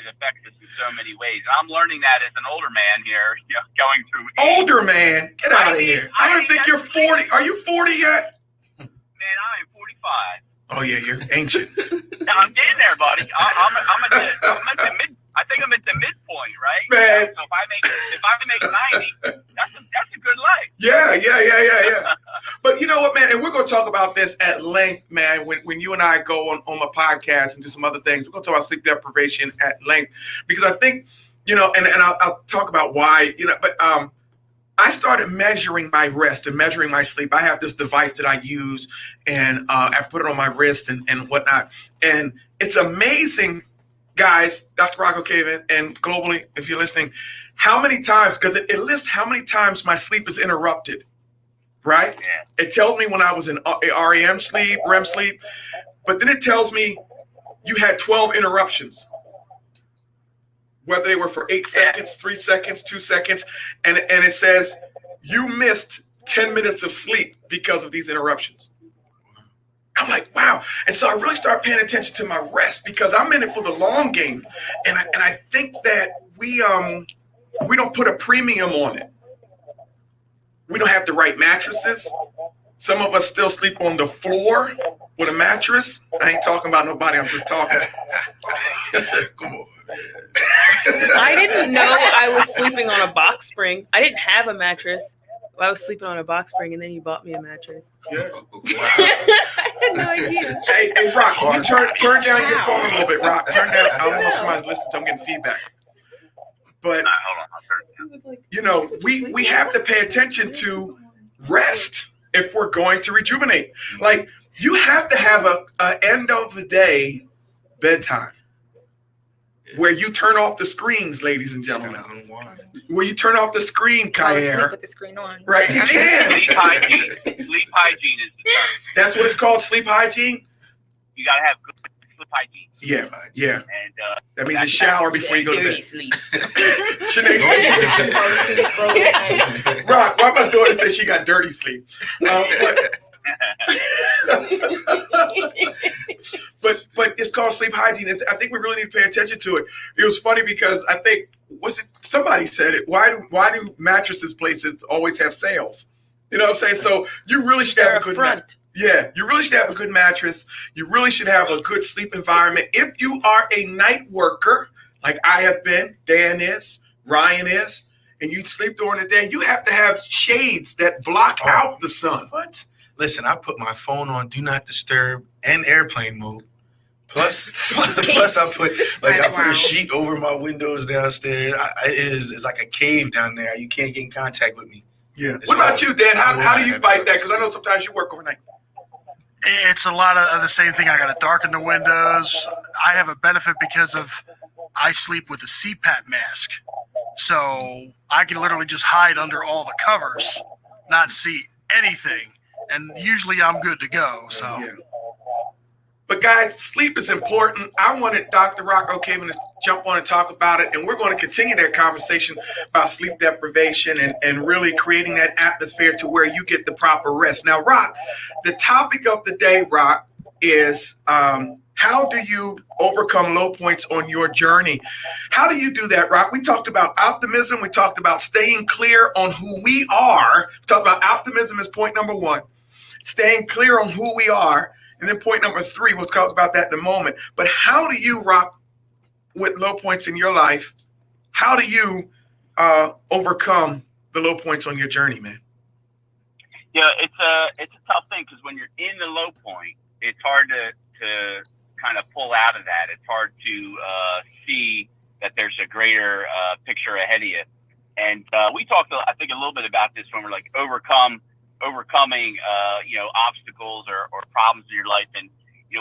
affects us in so many ways. And I'm learning that as an older man here, going through older man. Get out of here. I don't think you're 40. Are you 40 yet? Man, I am 45. Oh yeah, you're ancient. No, I'm getting there, buddy. I think I'm at the midpoint, right? Man. So if I make 90, that's a good life. Yeah. But you know what, man? And we're going to talk about this at length, man. When you and I go on my podcast and do some other things, we're going to talk about sleep deprivation at length because I think, and I'll talk about why, but I started measuring my rest and measuring my sleep. I have this device that I use and I put it on my wrist and whatnot. And it's amazing, guys, Dr. Rocco Caven, and globally, if you're listening, how many times, because it lists how many times my sleep is interrupted, right? Yeah. It tells me when I was in REM sleep, but then it tells me you had 12 interruptions, whether they were for 8 seconds, 3 seconds, 2 seconds, and it says you missed 10 minutes of sleep because of these interruptions. I'm like, wow. And so I really started paying attention to my rest because I'm in it for the long game. And I think that we don't put a premium on it. We don't have the right mattresses. Some of us still sleep on the floor with a mattress. I ain't talking about nobody. I'm just talking. Come on. I didn't know I was sleeping on a box spring. I didn't have a mattress. I was sleeping on a box spring, and then you bought me a mattress. Yeah. Wow. I had no idea. Hey, Rock, can you turn down your phone a little bit, Rock? Turn down. I don't know if somebody's listening, so I'm getting feedback. But, we have to pay attention to rest if we're going to rejuvenate. Like, you have to have a end of the day bedtime where you turn off the screens, ladies and gentlemen. Where you turn off the screen, Kair. Sleep with the screen on. Right, you can. Sleep hygiene. Sleep hygiene is the term. That's what it's called, sleep hygiene? You got to have good sleep hygiene. Yeah. And that means a shower before you go to bed. Sleep. Shanae said Rock, why my daughter said she got dirty sleep? But it's called sleep hygiene. I think we really need to pay attention to it. It was funny because I think somebody said it. Why do mattresses places always have sales? You know what I'm saying? So you really should have a good mattress. Yeah, you really should have a good mattress. You really should have a good sleep environment. If you are a night worker, like I have been, Dan is, Ryan is, and you sleep during the day, you have to have shades that block out the sun. What? Listen, I put my phone on Do Not Disturb and airplane mode. Plus I put a sheet over my windows downstairs. It's like a cave down there. You can't get in contact with me. Yeah. What about you, Dan? How do you fight that? Because I know sometimes you work overnight. It's a lot of the same thing. I got to darken the windows. I have a benefit because I sleep with a CPAP mask. So I can literally just hide under all the covers, not see anything, and usually I'm good to go. So. Yeah. But guys, sleep is important. I wanted Dr. Rocco Kaven to jump on and talk about it, and we're going to continue that conversation about sleep deprivation and really creating that atmosphere to where you get the proper rest. Now, Rock, the topic of the day, Rock, is how do you overcome low points on your journey? How do you do that, Rock? We talked about optimism. We talked about staying clear on who we are. We talked about optimism as point number one, staying clear on who we are. And then point number three, we'll talk about that in a moment. But how do you, Rock, with low points in your life, how do you overcome the low points on your journey, man? Yeah, it's a tough thing because when you're in the low point, it's hard to kind of pull out of that. It's hard to see that there's a greater picture ahead of you. And we talked, I think, a little bit about this when we're like overcoming obstacles or problems in your life. And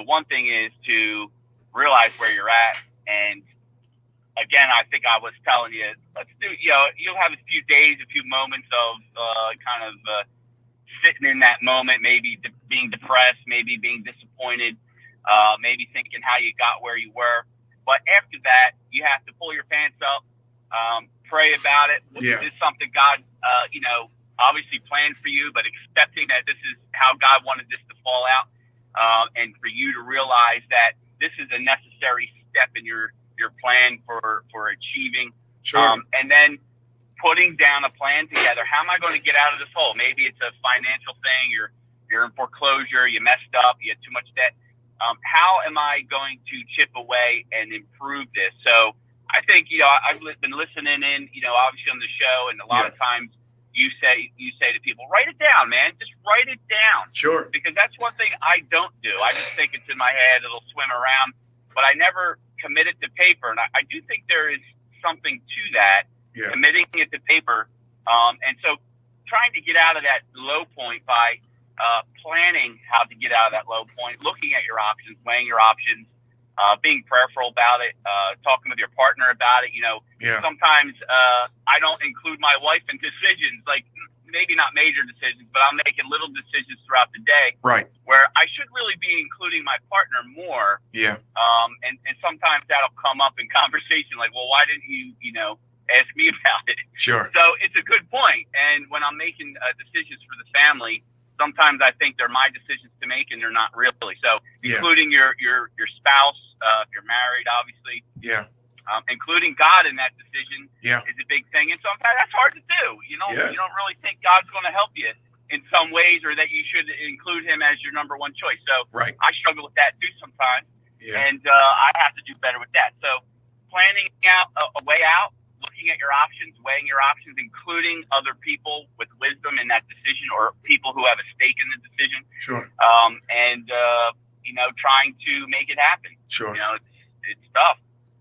one thing is to realize where you're at. And again, I think I was telling you, let's do, you'll have a few days, a few moments of sitting in that moment, maybe being depressed, maybe being disappointed, maybe thinking how you got where you were. But after that, you have to pull your pants up, pray about it. Yeah. This is something God, obviously planned for you, but accepting that this is how God wanted this to fall out, and for you to realize that this is a necessary step in your plan for achieving. Sure. And then putting down a plan together. How am I going to get out of this hole? Maybe it's a financial thing. You're in foreclosure. You messed up. You had too much debt. How am I going to chip away and improve this? So I think, I've been listening in, obviously on the show, and a lot of times you say to people, write it down, man. Just write it down. Sure. Because that's one thing I don't do. I just think it's in my head. It'll swim around, but I never commit it to paper. And I do think there is something to that, committing it to paper. And so trying to get out of that low point by planning how to get out of that low point, looking at your options, weighing your options, being prayerful about it, talking with your partner about it. Sometimes I don't include my wife in decisions, like maybe not major decisions, but I'm making little decisions throughout the day, right, where I should really be including my partner more. Yeah. And sometimes that'll come up in conversation, like, well, why didn't you, ask me about it? Sure. So it's a good point. And when I'm making decisions for the family, sometimes I think they're my decisions to make, and they're not really. So including your spouse, if you're married, obviously. Yeah. Including God in that decision is a big thing. And sometimes that's hard to do. You don't really think God's going to help you in some ways, or that you should include him as your number one choice. So I struggle with that too sometimes. Yeah. And I have to do better with that. So planning out a way out, looking at your options, weighing your options, including other people with wisdom in that decision, or people who have a stake in the decision. Sure. And trying to make it happen. Sure. It's tough.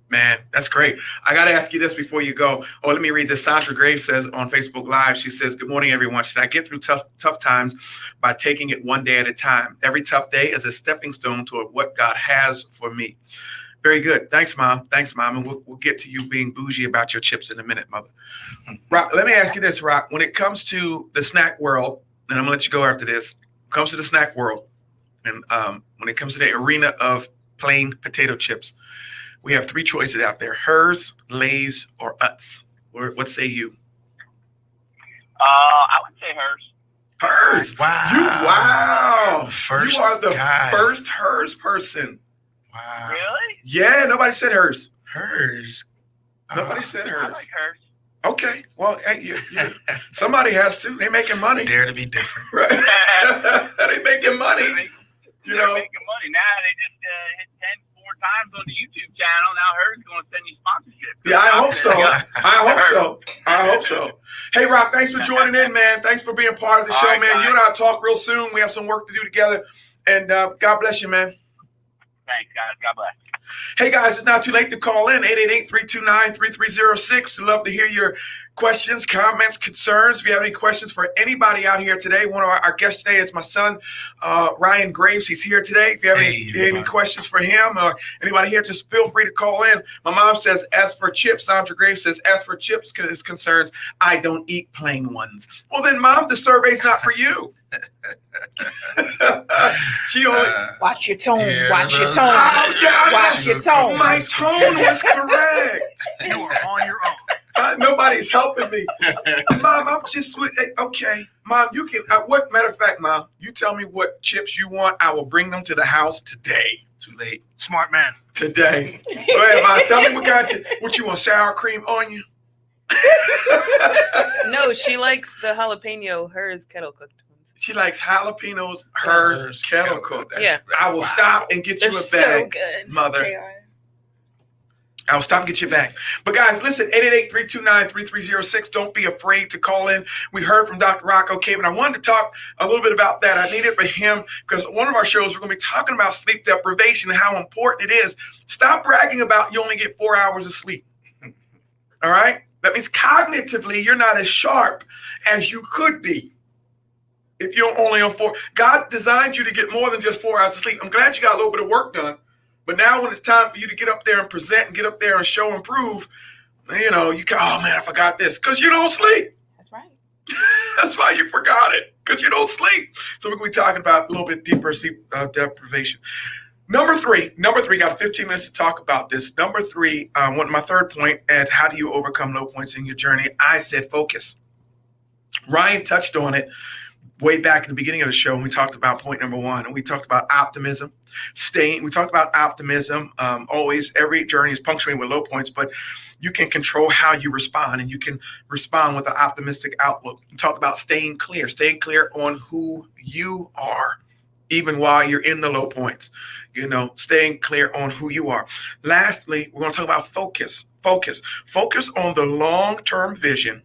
Man, that's great. I got to ask you this before you go. Oh, let me read this. Sandra Graves says on Facebook Live, she says, good morning, everyone. She said, I get through tough times by taking it one day at a time. Every tough day is a stepping stone toward what God has for me. Very good. Thanks, Mom. And we'll get to you being bougie about your chips in a minute, Mother. Rock, let me ask you this, Rock. When it comes to the snack world, and I'm going to let you go after this, comes to the snack world, and when it comes to the arena of plain potato chips, we have three choices out there: Hers, Lay's, or Utz. What say you? I would say Hers. Hers. Wow. You are the first Hers person. Wow. Really? Yeah, nobody said Hers. Hers. Nobody said Hers. I like Hers. Okay. Well, hey, somebody has to. They're making money. Dare to be different. Right. They're making money. They're making money. Now they just hit 10 more times on the YouTube channel. Now Hers going to send you sponsorship. Yeah, I hope so. Hey, Rock, thanks for joining in, man. Thanks for being part of the show, man. You and I talk real soon. We have some work to do together. And God bless you, man. Thanks, guys. God bless. Hey, guys, it's not too late to call in. 888-329-3306. Love to hear questions, comments, concerns. If you have any questions for anybody out here today, one of our guests today is my son, Ryan Graves. He's here today. If you have any questions for him or anybody here, just feel free to call in. My mom says, as for chips, Sandra Graves says, as for chips is concerns, I don't eat plain ones. Well, then, Mom, the survey's not for you. She only watch your tone. Watch your tone. Oh, watch your tone. My tone was correct. You are on your own. Nobody's helping me. Mom, I'm just okay. Mom, you can. Matter of fact, Mom, you tell me what chips you want. I will bring them to the house today. Too late. Smart man. Today. Go ahead, Mom. Tell me what you want. Sour cream onion. No, she likes the jalapeno. Hers kettle cooked. She likes jalapenos. Hers kettle cooked. Yeah. I will stop and get you a bag, so good. Mother. They are. I'll stop and get you back. But guys, listen, 888-329-3306. Don't be afraid to call in. We heard from Dr. Rocco Cave, and I wanted to talk a little bit about that. I need it for him because one of our shows, we're going to be talking about sleep deprivation and how important it is. Stop bragging about you only get 4 hours of sleep. All right? That means cognitively, you're not as sharp as you could be. If you're only on 4, God designed you to get more than just 4 hours of sleep. I'm glad you got a little bit of work done. But now when it's time for you to get up there and present and get up there and show and prove, you go, oh man, I forgot this. Because you don't sleep. That's right. That's why you forgot it. Because you don't sleep. So we're going to be talking about a little bit deeper sleep deprivation. Number three, got 15 minutes to talk about this. Number 3, my third point is how do you overcome low points in your journey? I said focus. Ryan touched on it way back in the beginning of the show when we talked about point number 1, and we talked about optimism. We talked about optimism. Always, every journey is punctuated with low points, but you can control how you respond, and you can respond with an optimistic outlook. We talked about staying clear on who you are, even while you're in the low points. Staying clear on who you are. Lastly, we're going to talk about focus. Focus on the long-term vision.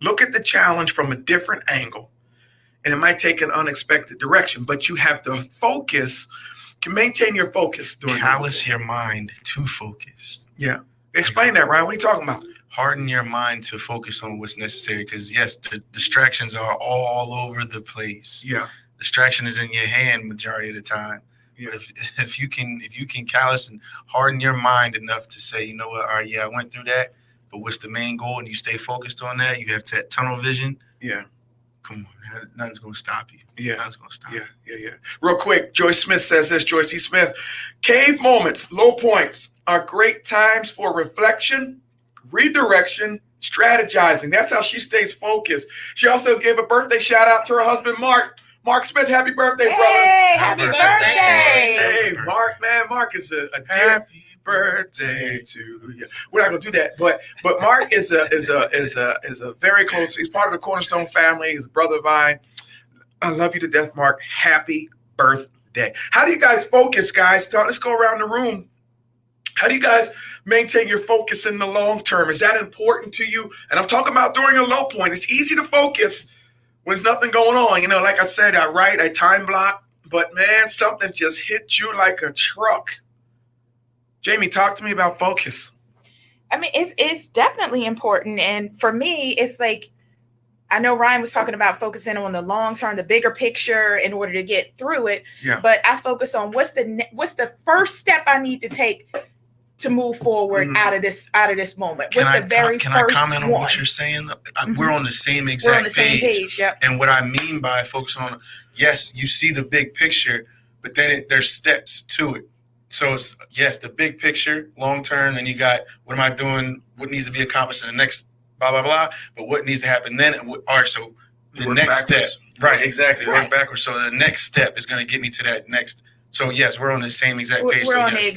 Look at the challenge from a different angle. And it might take an unexpected direction, but you have to focus, can maintain your focus. Callous your mind to focus. Yeah. Explain that, Ryan. What are you talking about? Harden your mind to focus on what's necessary because, yes, the distractions are all over the place. Yeah. Distraction is in your hand majority of the time. Yeah. But if you can callous and harden your mind enough to say, you know what, all right, yeah, I went through that, but what's the main goal? And you stay focused on that. You have that tunnel vision. Yeah. Come on, nothing's going to stop you. Yeah. Nothing's going to stop you. Yeah. Real quick, Joyce Smith says this, Joyce E. Smith. Cave moments, low points are great times for reflection, redirection, strategizing. That's how she stays focused. She also gave a birthday shout out to her husband, Mark. Mark Smith, happy birthday, brother. Hey, happy birthday. Hey, Mark, man. Mark is a happy birthday to you. We're not gonna do that, but Mark is a very close. He's part of the Cornerstone family. He's a brother of mine. I love you to death, Mark. Happy birthday. How do you guys focus, guys? Let's go around the room. How do you guys maintain your focus in the long term? Is that important to you? And I'm talking about during a low point. It's easy to focus when there's nothing going on. Like I said, I write, I time block, but man, something just hit you like a truck. Jamie, talk to me about focus. I mean, it's definitely important. And for me, it's like, I know Ryan was talking about focusing on the long term, the bigger picture in order to get through it. Yeah. But I focus on what's the first step I need to take to move forward out of this moment. Can I comment on what you're saying? We're on the same exact page. Yep. And what I mean by focusing on, yes, you see the big picture, but then there's steps to it. So it's, yes, the big picture, long term, and you got, what am I doing? What needs to be accomplished in the next blah, blah, blah. But what needs to happen then? All right, so the next step. Right, exactly. Right. Work backwards. So the next step is going to get me to that next. So yes, we're on the same exact page. We're on the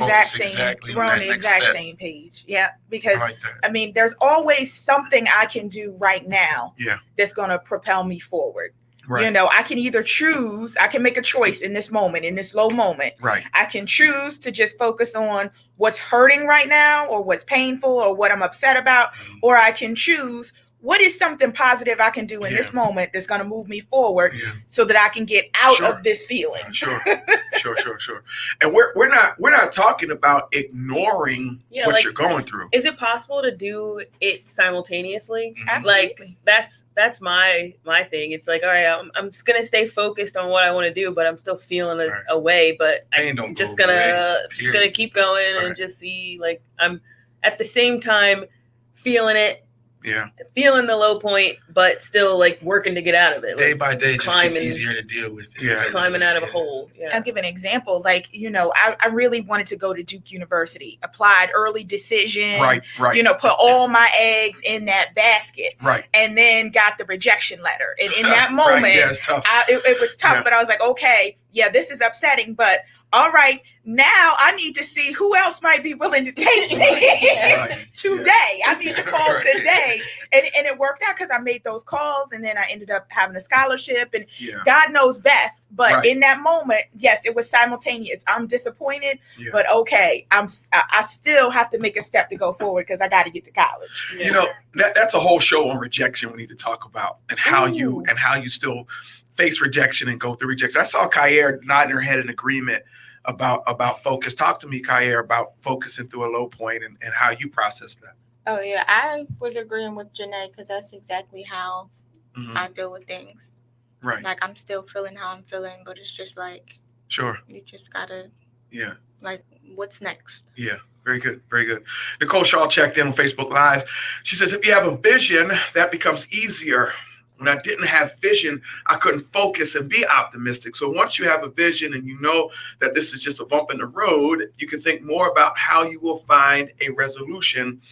exact same page. Yeah, because I mean, there's always something I can do right now. Yeah, that's going to propel me forward. Right. I can either choose. I can make a choice in this moment, in this low moment. Right. I can choose to just focus on what's hurting right now, or what's painful, or what I'm upset about, or I can choose what is something positive I can do in this moment that's going to move me forward so that I can get out of this feeling. Sure. Sure. And we're not talking about ignoring what you're going through. Is it possible to do it simultaneously? Absolutely. Like that's my thing. It's like, all right, I'm just gonna stay focused on what I want to do, but I'm still feeling a way. But I'm just gonna keep going and just see. Like I'm at the same time feeling it. Yeah. Feeling the low point, but still like working to get out of it. Day by day, it just gets easier to deal with. Yeah. Climbing out of a hole. Yeah. I'll give an example. Like, I really wanted to go to Duke University, applied early decision. Right. Put all my eggs in that basket. Right. And then got the rejection letter. And in that moment, it's tough. It was tough, but I was like, okay, yeah, this is upsetting, but all right, now I need to see who else might be willing to take me today. I need to call today. And it worked out because I made those calls and then I ended up having a scholarship and God knows best. But in that moment, yes, it was simultaneous. I'm disappointed, but okay, I still have to make a step to go forward because I got to get to college. Yeah. That's a whole show on rejection we need to talk about and how you still face rejection and go through rejection. I saw Kyer nodding her head in agreement about focus. Talk to me, Kyer, about focusing through a low point and how you process that. Oh, yeah. I was agreeing with Janae because that's exactly how I deal with things. Right. Like, I'm still feeling how I'm feeling, but it's just like, sure, you just got to, like, what's next? Yeah. Very good. Very good. Nicole Shaw checked in on Facebook Live. She says, if you have a vision, that becomes easier. When I didn't have vision, I couldn't focus and be optimistic. So once you have a vision and you know that this is just a bump in the road, you can think more about how you will find a resolution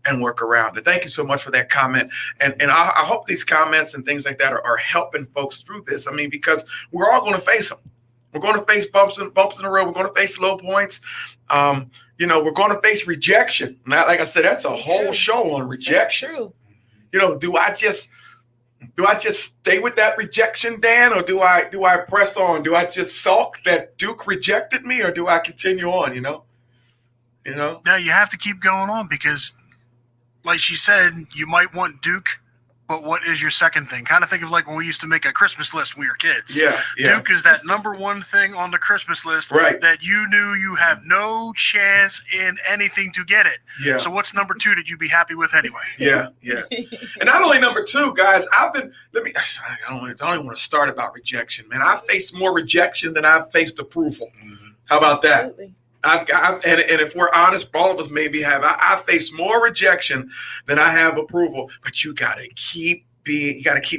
and work around it. Thank you so much for that comment. And I hope these comments and things like that are helping folks through this. I mean, because we're all going to face them. We're going to face bumps in the road. We're going to face low points. We're going to face rejection. Now, like I said, that's a whole show on rejection. True. Do I just stay with that rejection, Dan, or do I press on? Do I just sulk that Duke rejected me, or do I continue on? Yeah, you have to keep going on because, like she said, you might want Duke, but what is your second thing? Kind of think of like when we used to make a Christmas list when we were kids. Yeah. Duke is that number one thing on the Christmas list that you knew you have no chance in anything to get it. Yeah. So what's number two that you'd be happy with anyway? Yeah. And not only number two, guys, I don't even want to start about rejection, man. I've faced more rejection than I've faced approval. How about that? Absolutely. And if we're honest, all of us maybe have. I face more rejection than I have approval. But you got to keep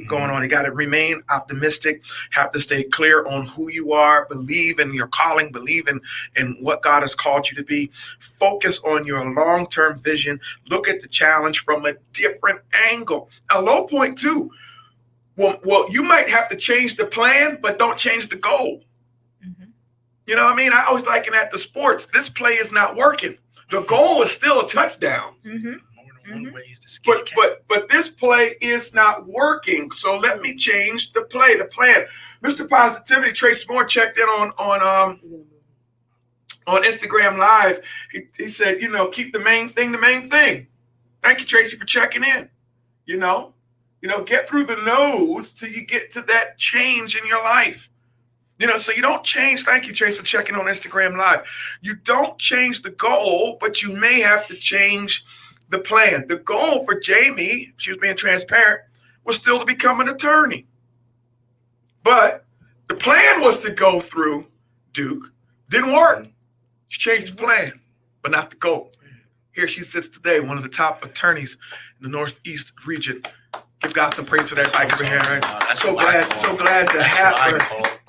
going on. You got to remain optimistic. Have to stay clear on who you are. Believe in your calling. Believe in what God has called you to be. Focus on your long-term vision. Look at the challenge from a different angle. A low point too. Well, you might have to change the plan, but don't change the goal. You know what I mean? I always liken that to sports. This play is not working. The goal is still a touchdown. But this play is not working. So let me change the plan. Mr. Positivity, Trace Moore checked in on Instagram Live. He said, keep the main thing the main thing. Thank you, Tracy, for checking in. Get through the no's till you get to that change in your life. So you don't change. Thank you, Trace, for checking on Instagram Live. You don't change the goal, but you may have to change the plan. The goal for Jamie, she was being transparent, was still to become an attorney. But the plan was to go through Duke. Didn't work. She changed the plan, but not the goal. Here she sits today, one of the top attorneys in the Northeast region. Give God some praise for that. I can hear, right? So glad to have her.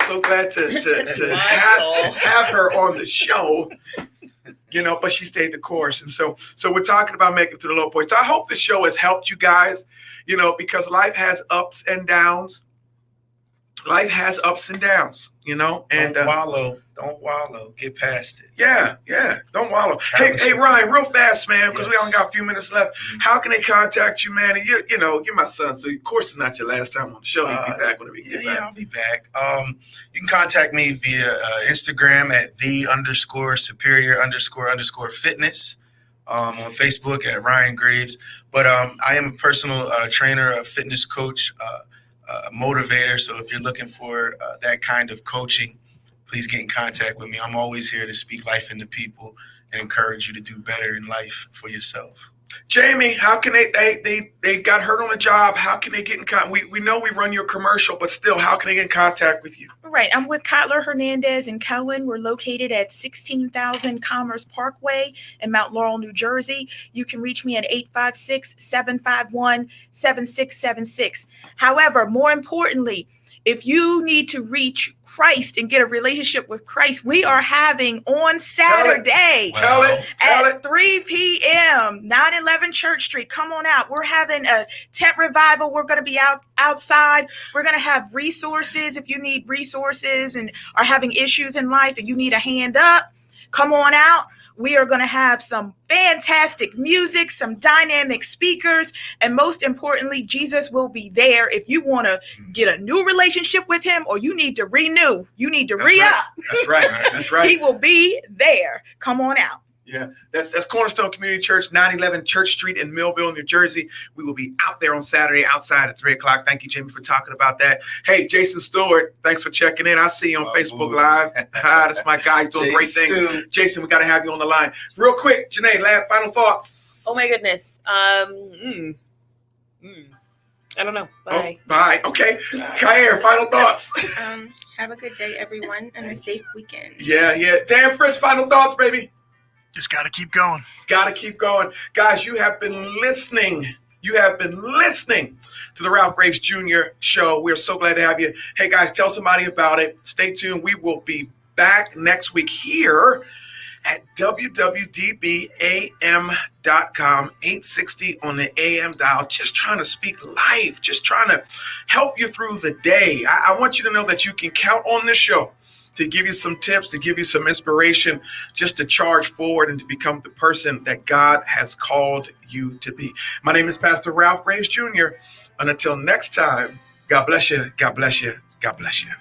So glad to have her on the show, but she stayed the course. And so we're talking about making it to the low points. So I hope this show has helped you guys, because life has ups and downs. Life has ups and downs, and don't wallow, get past it. Yeah. Don't wallow. Hey, Ryan, real fast, man, because we only got a few minutes left. How can they contact you, man? And you're my son, so of course it's not your last time on the show. You'll be back when we get back. Yeah, I'll be back. You can contact me via Instagram at _superior_fitness. On Facebook at Ryan Graves. But I am a personal trainer, a fitness coach, a motivator. So if you're looking for that kind of coaching, please get in contact with me. I'm always here to speak life into people and encourage you to do better in life for yourself. Jamie, how can they got hurt on the job? How can they get in contact? We know we run your commercial, but still, how can they get in contact with you? Right. I'm with Kotler, Hernandez, and Cohen. We're located at 16,000 Commerce Parkway in Mount Laurel, New Jersey. You can reach me at 856-751-7676. However, more importantly, if you need to reach Christ and get a relationship with Christ, we are having on Saturday at 3 p.m., 911 Church Street. Come on out. We're having a tent revival. We're going to be outside. We're going to have resources. If you need resources and are having issues in life and you need a hand up, come on out. We are going to have some fantastic music, some dynamic speakers, and most importantly, Jesus will be there. If you want to get a new relationship with him or you need to renew, you need to re-up. That's right. That's right. He will be there. Come on out. Yeah, that's Cornerstone Community Church, 911 Church Street in Millville, New Jersey. We will be out there on Saturday outside at 3 o'clock. Thank you, Jamie, for talking about that. Hey, Jason Stewart, thanks for checking in. I see you on Facebook Live. That's my guy. He's doing great things. Jason, we got to have you on the line. Real quick, Janae, final thoughts. Oh, my goodness. I don't know. Bye. Oh, bye. Okay. Kyer, final thoughts. Have a good day, everyone, and a safe weekend. Yeah. Dan Fritz, final thoughts, baby. Just got to keep going. Got to keep going. Guys, you have been listening. You have been listening to the Ralph Graves Jr. Show. We're so glad to have you. Hey, guys, tell somebody about it. Stay tuned. We will be back next week here at www.dbam.com, 860 on the AM dial. Just trying to speak life. Just trying to help you through the day. I want you to know that you can count on this show to give you some tips, to give you some inspiration, just to charge forward and to become the person that God has called you to be. My name is Pastor Ralph Graves Jr. And until next time, God bless you, God bless you, God bless you.